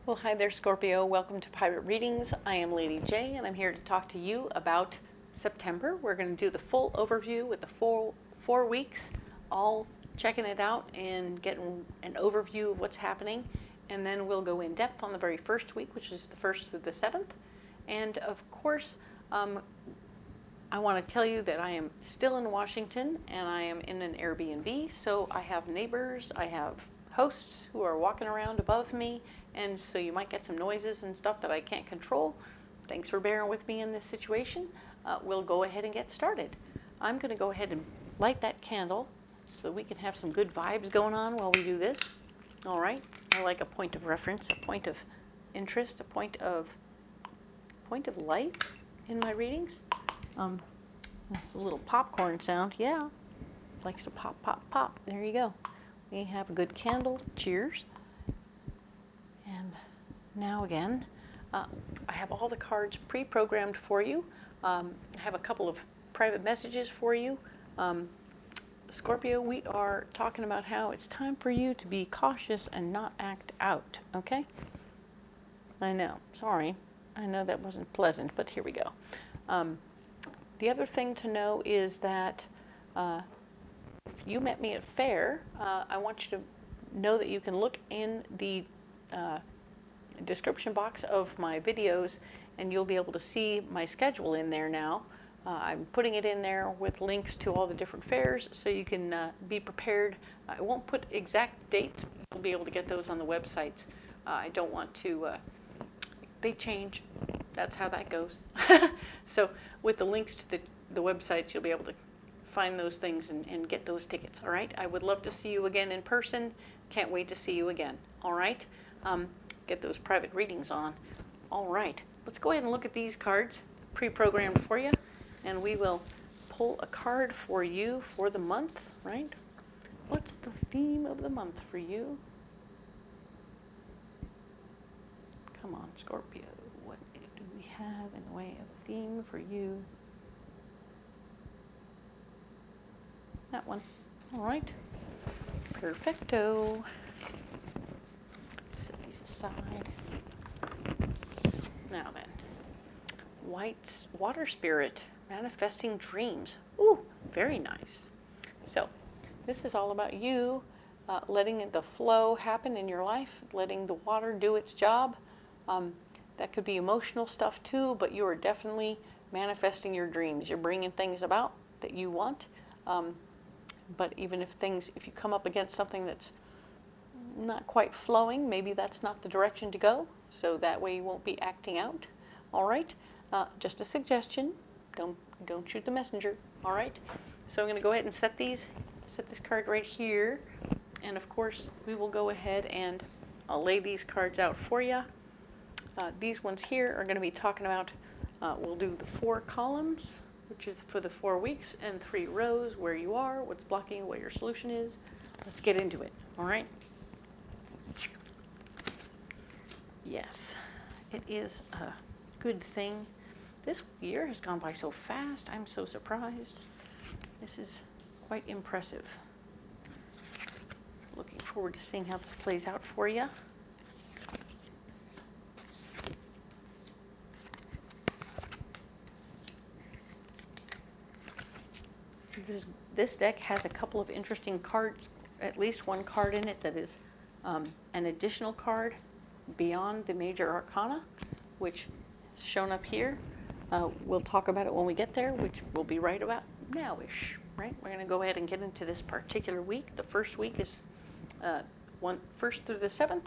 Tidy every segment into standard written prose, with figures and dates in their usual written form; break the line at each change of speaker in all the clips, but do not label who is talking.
Well, hi there, Scorpio. Welcome to Private Readings. I am Lady J, and I'm here to talk to you about September. We're going to do the full overview with the full 4 weeks, all checking it out and getting an overview of what's happening. And then we'll go in depth on the very first week, which is the 1st through the 7th. And of course, I want to tell you that I am still in Washington and I am in an Airbnb. So I have neighbors, I have hosts who are walking around above me, and so you might get some noises and stuff that I can't control. Thanks for bearing with me in this situation. We'll go ahead and get started. I'm going to go ahead and light that candle so we can have some good vibes going on while we do this. All right. I like a point of reference, a point of interest, a point of light in my readings. That's a little popcorn sound. Yeah. Likes to pop, pop, pop. There you go. We have a good candle. Cheers. And now again, I have all the cards pre-programmed for you. I have a couple of private messages for you. Scorpio, we are talking about how it's time for you to be cautious and not act out, okay? I know, sorry. I know that wasn't pleasant, but here we go. The other thing to know is that if you met me at Faire, I want you to know that you can look in the description box of my videos and you'll be able to see my schedule in there now. I'm putting it in there with links to all the different fairs so you can be prepared. I won't put exact dates. You'll be able to get those on the websites. I don't want to, they change. That's how that goes. So with the links to the websites, you'll be able to find those things and get those tickets. All right. I would love to see you again in person. Can't wait to see you again. All right. Get those private readings on. All right. Let's go ahead and look at these cards pre-programmed for you, and we will pull a card for you for the month. Right. What's the theme of the month for you? Come on, Scorpio. What do we have in the way of a theme for you? That one. All right. Perfecto. Let's set these aside. Now then. White's Water Spirit, Manifesting Dreams. Ooh, very nice. So, this is all about you letting the flow happen in your life, letting the water do its job. That could be emotional stuff too, but you are definitely manifesting your dreams. You're bringing things about that you want. But even if you come up against something that's not quite flowing, maybe that's not the direction to go. So that way you won't be acting out. All right. Just a suggestion. Don't shoot the messenger. All right. So I'm going to go ahead and set this card right here. And of course, we will go ahead and I'll lay these cards out for you. These ones here are going to be talking about, we'll do the 4 columns, which is for the 4 weeks, and 3 rows, where you are, what's blocking, what your solution is. Let's get into it, all right? Yes, it is a good thing. This year has gone by so fast. I'm so surprised. This is quite impressive. Looking forward to seeing how this plays out for you. This deck has a couple of interesting cards, at least one card in it that is an additional card beyond the major arcana, which is shown up here. We'll talk about it when we get there, which will be right about now-ish, right? We're going to go ahead and get into this particular week. The first week is 1st through the 7th,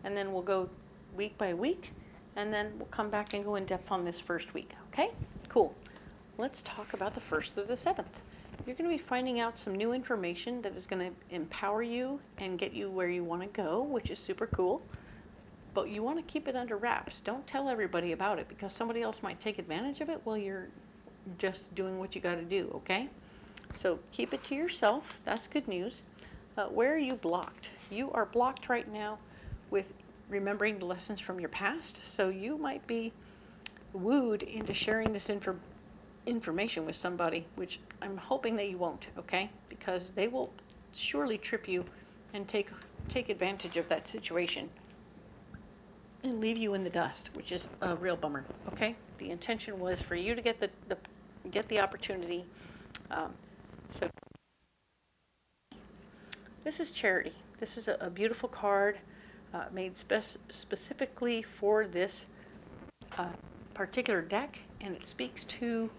and then we'll go week by week, and then we'll come back and go in depth on this first week, okay? Cool. Let's talk about the 1st through the 7th. You're going to be finding out some new information that is going to empower you and get you where you want to go, which is super cool. But you want to keep it under wraps. Don't tell everybody about it because somebody else might take advantage of it while you're just doing what you got to do, okay? So keep it to yourself. That's good news. Where are you blocked? You are blocked right now with remembering the lessons from your past. So you might be wooed into sharing this information with somebody, which I'm hoping that you won't, okay? Because they will surely trip you and take advantage of that situation. and leave you in the dust, which is a real bummer. Okay, the intention was for you to get the opportunity. So this is charity. This is a beautiful card made specifically for this particular deck, and it speaks to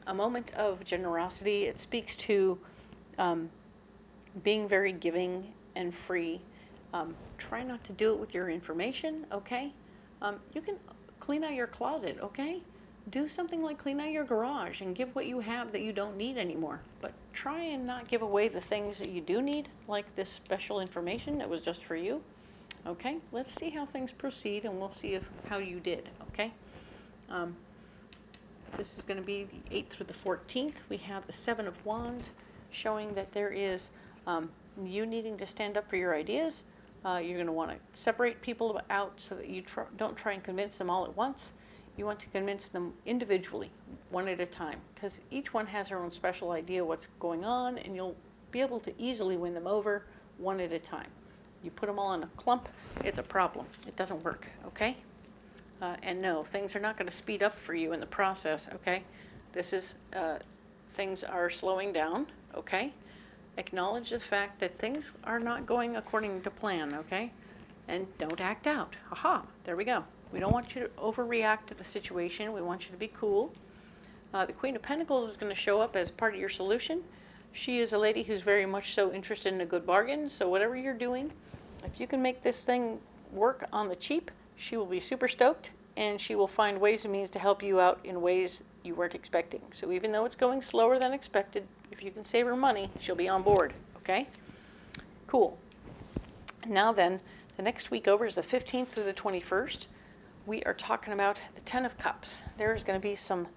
a moment of generosity. It speaks to being very giving and free. Try not to do it with your information, okay? You can clean out your closet, okay? Do something like clean out your garage and give what you have that you don't need anymore. But try and not give away the things that you do need, like this special information that was just for you. Okay, let's see how things proceed, and we'll see how you did, okay? This is going to be the 8th through the 14th. We have the 7 of Wands, showing that there is you needing to stand up for your ideas. You're going to want to separate people out so that you don't try and convince them all at once. You want to convince them individually, one at a time, because each one has their own special idea of what's going on, and you'll be able to easily win them over one at a time. You put them all in a clump, it's a problem. It doesn't work, okay? And no, things are not going to speed up for you in the process, okay? This is, things are slowing down, okay? Acknowledge the fact that things are not going according to plan, okay? And don't act out. Aha, there we go. We don't want you to overreact to the situation. We want you to be cool. The Queen of Pentacles is going to show up as part of your solution. She is a lady who's very much so interested in a good bargain. So whatever you're doing, if you can make this thing work on the cheap, she will be super stoked, and she will find ways and means to help you out in ways you weren't expecting. So even though it's going slower than expected, if you can save her money, she'll be on board, okay? Cool. Now then, the next week over is the 15th through the 21st. We are talking about the 10 of Cups. There's going to be some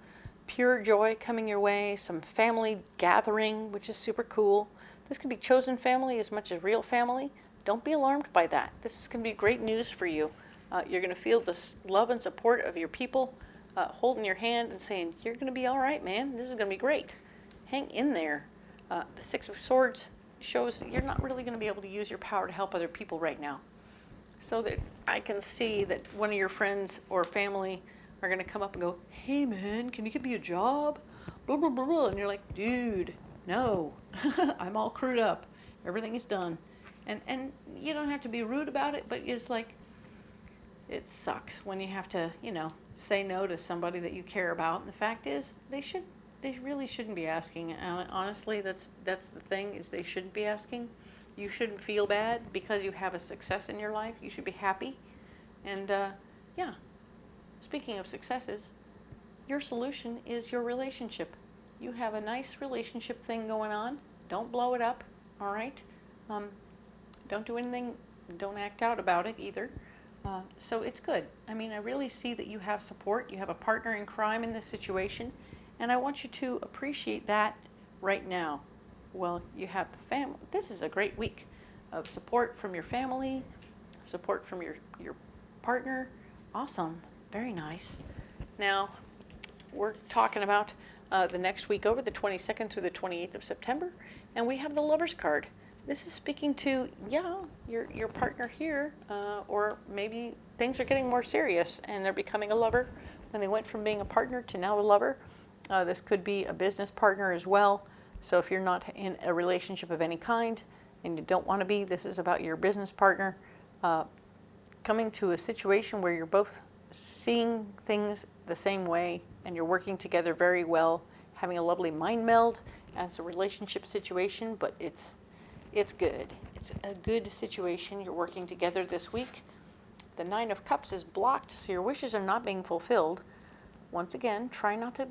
pure joy coming your way, some family gathering, which is super cool. This can be chosen family as much as real family. Don't be alarmed by that. This is going to be great news for you. You're going to feel the love and support of your people holding your hand and saying, you're going to be all right, man. This is going to be great. Hang in there. The 6 of Swords shows that you're not really going to be able to use your power to help other people right now. So that I can see that one of your friends or family are going to come up and go, hey, man, can you give me a job? Blah, blah, blah, blah. And you're like, dude, no. I'm all crewed up. Everything is done. And you don't have to be rude about it, but it's like, it sucks when you have to, you know, say no to somebody that you care about. And the fact is, they really shouldn't be asking. Honestly, that's the thing, is they shouldn't be asking. You shouldn't feel bad because you have a success in your life. You should be happy. And yeah, speaking of successes, your solution is your relationship. You have a nice relationship thing going on. Don't blow it up, all right? Don't do anything, don't act out about it either. So it's good. I mean, I really see that you have support. You have a partner in crime in this situation. And I want you to appreciate that right now. Well, you have the family. This is a great week of support from your family, support from your partner. Awesome. Very nice. Now, we're talking about the next week over, the 22nd through the 28th of September, and we have the Lover's card. This is speaking to, yeah, your partner here, or maybe things are getting more serious and they're becoming a lover when they went from being a partner to now a lover. This could be a business partner as well. So if you're not in a relationship of any kind and you don't want to be, this is about your business partner coming to a situation where you're both seeing things the same way and you're working together very well, having a lovely mind meld as a relationship situation, but it's good. It's a good situation. You're working together this week. The 9 of Cups is blocked, so your wishes are not being fulfilled. Once again, try not to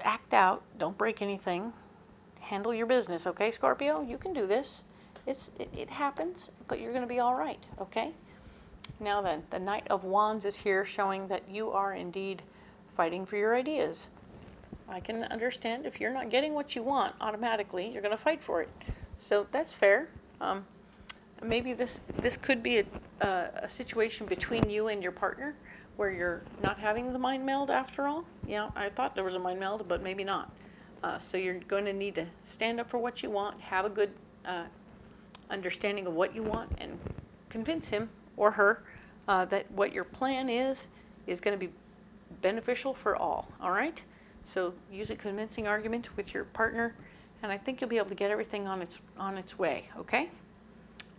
act out. Don't break anything. Handle your business, okay, Scorpio? You can do this. It happens, but you're going to be all right, okay? Now then, the Knight of Wands is here, showing that you are indeed fighting for your ideas. I can understand if you're not getting what you want automatically, you're going to fight for it. So that's fair. Maybe this could be a situation between you and your partner where you're not having the mind meld after all. Yeah, I thought there was a mind meld, but maybe not. So you're going to need to stand up for what you want, have a good understanding of what you want, and convince him or her that what your plan is going to be beneficial for all right? So use a convincing argument with your partner, and I think you'll be able to get everything on its way, okay?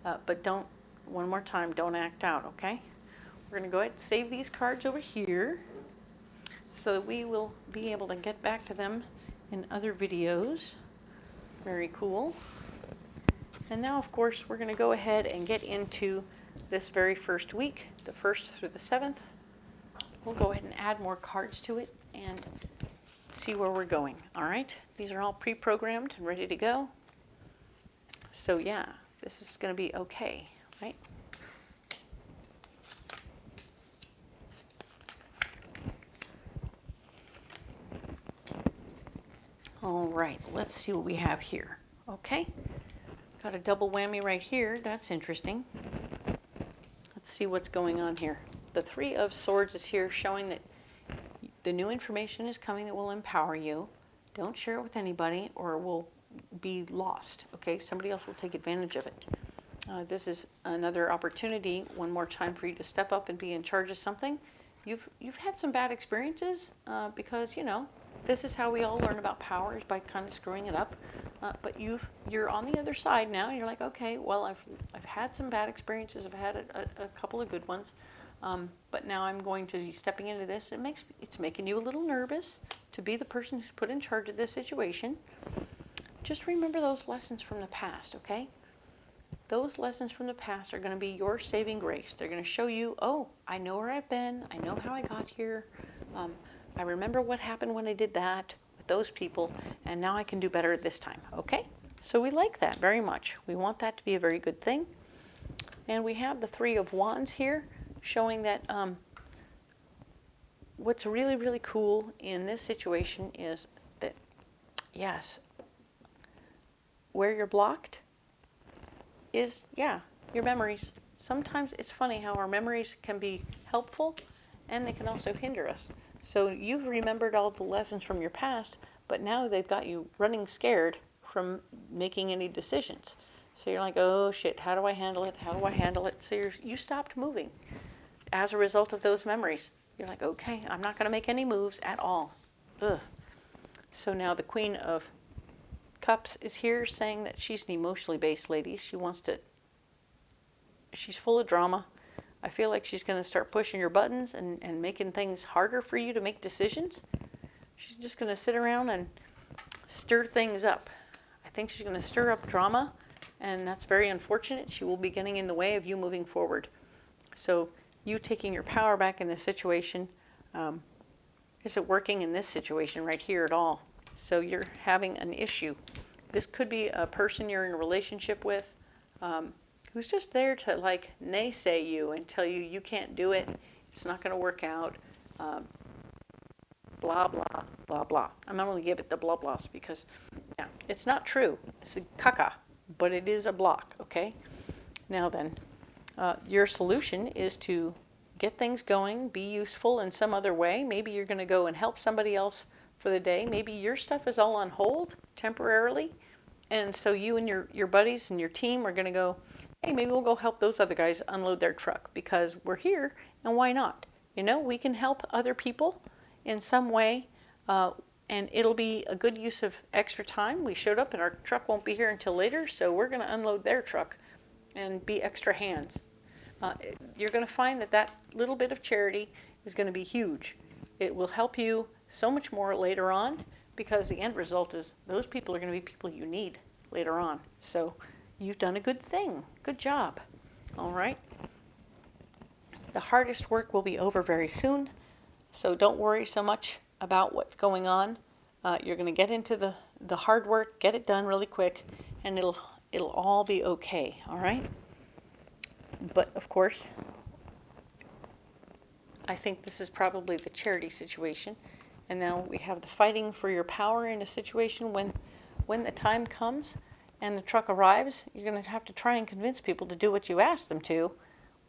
But don't, one more time, don't act out, okay? We're going to go ahead and save these cards over here so that we will be able to get back to them in other videos. Very cool. And now, of course, we're going to go ahead and get into this very first week, the 1st through the 7th. We'll go ahead and add more cards to it and see where we're going, all right? These are all pre-programmed and ready to go. So yeah, this is going to be okay, right? All right, let's see what we have here. Okay, got a double whammy right here. That's interesting. Let's see what's going on here. The 3 of Swords is here, showing that the new information is coming that will empower you. Don't share it with anybody or it will be lost, okay? Somebody else will take advantage of it. This is another opportunity, one more time, for you to step up and be in charge of something. You've had some bad experiences because, you know, this is how we all learn about power, is by kind of screwing it up. But you're on the other side now. And you're like, okay, well, I've had some bad experiences. I've had a couple of good ones. But now I'm going to be stepping into this. It's making you a little nervous to be the person who's put in charge of this situation. Just remember those lessons from the past, okay? Those lessons from the past are going to be your saving grace. They're going to show you, oh, I know where I've been. I know how I got here. I remember what happened when I did that with those people, and now I can do better this time, okay? So we like that very much. We want that to be a very good thing. And we have the 3 of Wands here, showing that what's really, really cool in this situation is that, yes, where you're blocked is, yeah, your memories. Sometimes it's funny how our memories can be helpful and they can also hinder us. So you've remembered all the lessons from your past, but now they've got you running scared from making any decisions. So you're like, oh shit, how do I handle it? How do I handle it? So you stopped moving as a result of those memories. You're like, okay, I'm not going to make any moves at all. Ugh. So now the Queen of Cups is here, saying that she's an emotionally based lady. She's full of drama. I feel like she's going to start pushing your buttons and making things harder for you to make decisions. She's just going to sit around and stir things up. I think she's going to stir up drama, and that's very unfortunate. She will be getting in the way of you moving forward. So you taking your power back in this situation isn't working in this situation right here at all. So you're having an issue. This could be a person you're in a relationship with who's just there to like naysay you and tell you can't do it, it's not going to work out, blah, blah, blah, blah. I'm not going to give it the blah, blahs because, yeah, it's not true. It's a caca, but it is a block, okay? Now then, your solution is to get things going, be useful in some other way. Maybe you're going to go and help somebody else for the day. Maybe your stuff is all on hold temporarily, and so you and your buddies and your team are going to go, hey, maybe we'll go help those other guys unload their truck because we're here, and why not? You know, we can help other people in some way, and it'll be a good use of extra time. We showed up and our truck won't be here until later, so we're going to unload their truck and be extra hands. You're going to find that little bit of charity is going to be huge. It will help you so much more later on because the end result is those people are going to be people you need later on. So you've done a good thing. Good job. All right. The hardest work will be over very soon, so don't worry so much about what's going on. You're going to get into the hard work, get it done really quick, and it'll all be okay. All right. But of course, I think this is probably the charity situation. And now we have the fighting for your power in a situation when the time comes and the truck arrives, you're going to have to try and convince people to do what you asked them to,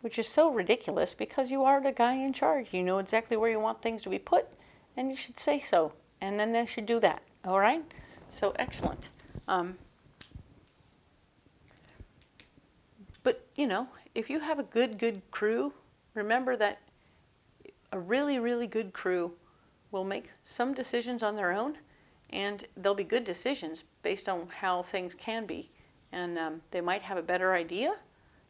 which is so ridiculous because you are the guy in charge. You know exactly where you want things to be put, and you should say so. And then they should do that. All right? So excellent. But, you know, if you have a good crew, remember that a really, really good crew will make some decisions on their own, and they'll be good decisions based on how things can be. And they might have a better idea.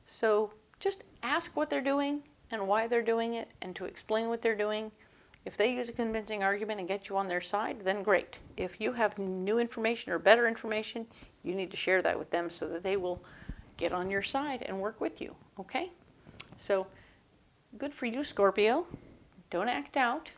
So just ask what they're doing and why they're doing it, and to explain what they're doing. If they use a convincing argument and get you on their side, then great. If you have new information or better information, you need to share that with them so that they will get on your side and work with you, okay? So good for you, Scorpio. Don't act out.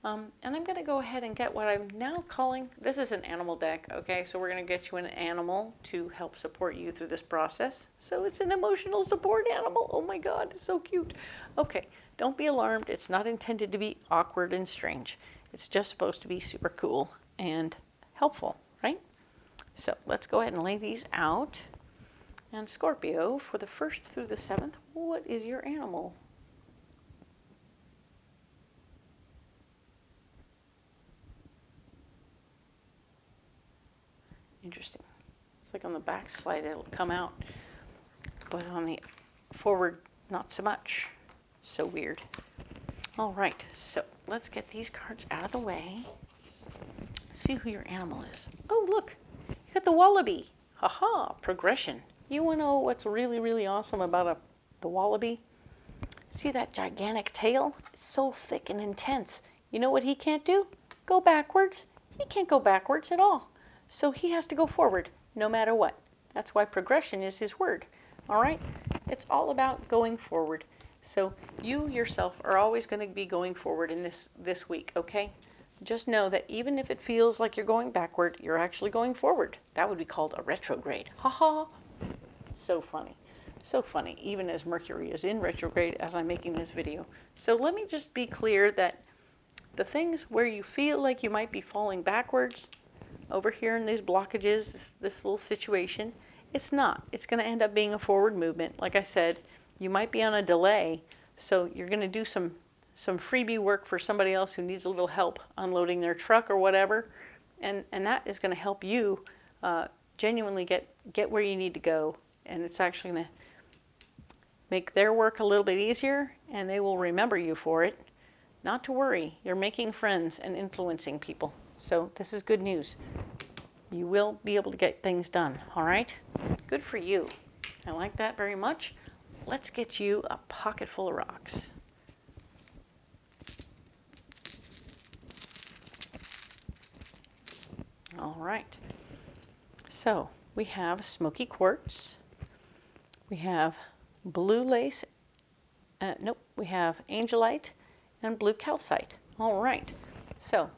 And I'm going to go ahead and get what I'm now calling, this is an animal deck, okay? So we're going to get you an animal to help support you through this process. So it's an emotional support animal. Oh my God, it's so cute. Okay, don't be alarmed. It's not intended to be awkward and strange. It's just supposed to be super cool and helpful, right? So let's go ahead and lay these out. And Scorpio, for the 1st through the 7th, what is your animal? Interesting. It's like on the back slide it'll come out, but on the forward not so much. So weird. All right, so let's get these cards out of the way. See who your animal is. Oh, look, you got the wallaby. Haha, progression. You want to know what's really, really awesome about the wallaby? See that gigantic tail? It's so thick and intense. You know what he can't do? Go backwards. He can't go backwards at all. So he has to go forward no matter what. That's why progression is his word. All right? It's all about going forward. So you yourself are always going to be going forward in this week, okay? Just know that even if it feels like you're going backward, you're actually going forward. That would be called a retrograde. Ha ha. So funny. So funny, even as Mercury is in retrograde as I'm making this video. So let me just be clear that the things where you feel like you might be falling backwards, over here in these blockages, this little situation, it's not. It's going to end up being a forward movement. Like I said, you might be on a delay, so you're going to do some freebie work for somebody else who needs a little help unloading their truck or whatever, and that is going to help you genuinely get where you need to go, and it's actually going to make their work a little bit easier, and they will remember you for it. Not to worry, you're making friends and influencing people. So this is good news. You will be able to get things done, all right? Good for you. I like that very much. Let's get you a pocket full of rocks. All right. So we have smoky quartz. We have blue lace. Nope, we have angelite and blue calcite. All right. So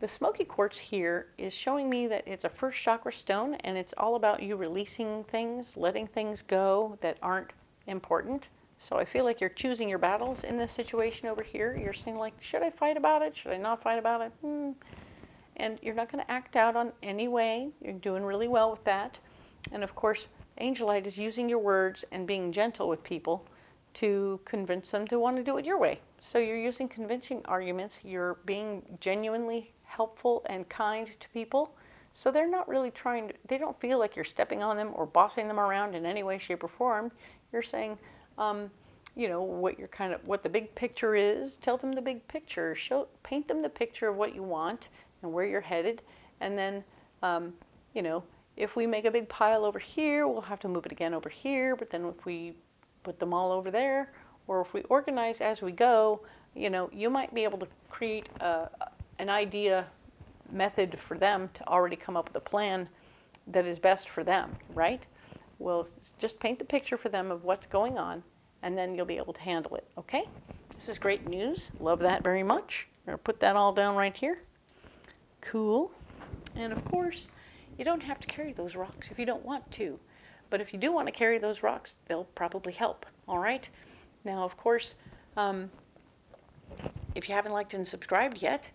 the smoky quartz here is showing me that it's a first chakra stone, and it's all about you releasing things, letting things go that aren't important. So I feel like you're choosing your battles in this situation over here. You're saying like, should I fight about it? Should I not fight about it? And you're not going to act out on any way. You're doing really well with that. And of course, angelite is using your words and being gentle with people to convince them to want to do it your way. So you're using convincing arguments. You're being genuinely helpful and kind to people. So they're not really trying to, they don't feel like you're stepping on them or bossing them around in any way, shape, or form. You're saying, you know, what the big picture is. Tell them the big picture. Paint them the picture of what you want and where you're headed. And then, you know, if we make a big pile over here, we'll have to move it again over here. But then if we put them all over there, or if we organize as we go, you know, you might be able to create an idea method for them to already come up with a plan that is best for them, right? Well, just paint the picture for them of what's going on, and then you'll be able to handle it, okay? This is great news. Love that very much. I'm going to put that all down right here. Cool. And of course, you don't have to carry those rocks if you don't want to. But if you do want to carry those rocks, they'll probably help, all right? Now, of course, if you haven't liked and subscribed yet,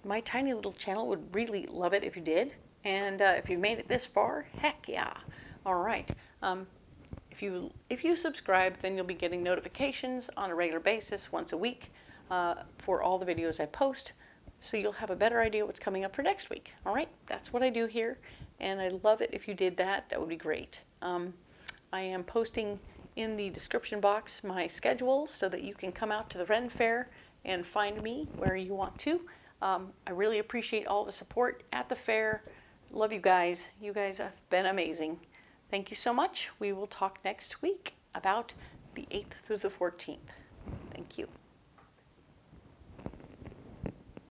my tiny little channel would really love it if you did. And if you've made it this far, heck yeah. All right. If you subscribe, then you'll be getting notifications on a regular basis once a week for all the videos I post. So you'll have a better idea what's coming up for next week. All right. That's what I do here. And I'd love it if you did that. That would be great. I am posting in the description box my schedule so that you can come out to the Ren Fair and find me where you want to. I really appreciate all the support at the fair. Love you guys. You guys have been amazing. Thank you so much. We will talk next week about the 8th through the 14th. Thank you.